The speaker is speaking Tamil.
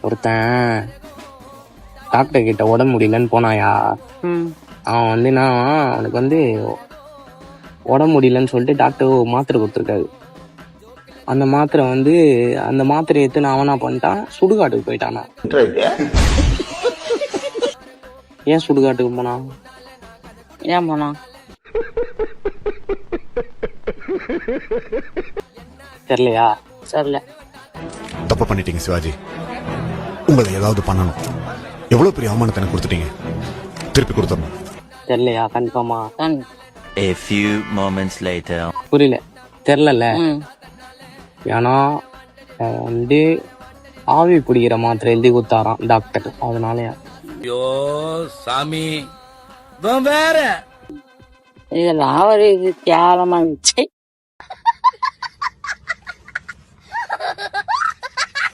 ஒருத்தன் டாக்டர் கிட்ட உடம்பு முடியலன்னு போனாயா. அவன் வந்து அவனுக்கு வந்து உடம்பு முடியலன்னு சொல்லிட்டு டாக்டர் மாத்திரை கொடுத்துருக்காரு. அந்த மாத்திரை வந்து அந்த மாத்திரை எடுத்து அவனா பண்ணிட்டான், சுடுகாட்டுக்கு போயிட்டானா. ஏன் சுடுகாட்டுக்கு போனான்? ஏன் போனா தெரியலையா? சரில தப்பு பண்ணிட்டீங்க சிவாஜி. உங்களை ஏதாவது பண்ணணும். எவ்வளவு பெரிய அவமானத்தை எனக்கு கொடுத்துட்டீங்க. திருப்பி கொடுத்துடணும். தெரியலையா? கன்ஃபார்மா? A few moments later. புரியல, தெரியல. ஏன்னா வந்து ஆவி பிடிக்கிற மாத்திரை எழுதி கொடுத்தாராம் டாக்டர். அதனாலயா? ஐயோ சாமி வேற இதெல்லாம் ஒரு இது கேவலமா இருந்துச்சு.